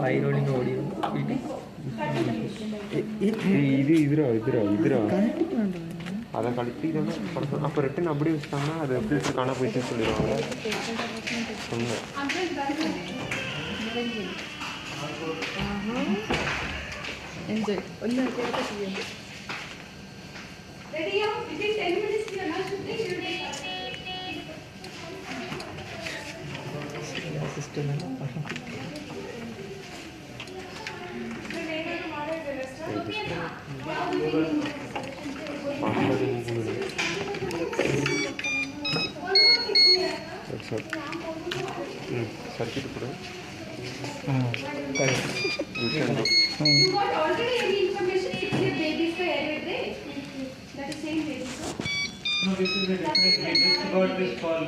വൈറോളിങ് ഓടി அதை கழித்து அப்போ ரிட்டன் அப்படி வச்சுட்டாங்கன்னா அது ஃபில்டர் காண போயிடுச்சுன்னு சொல்லிடுவாங்க. சொன்னேன் എൻജോയ് ഒന്ന് ചെയ്യാം. സിസ്റ്റം சர்க்கிட் கூட You got already any information if your babies were added there? That is same baby, so? No, this is a different way. This got this call.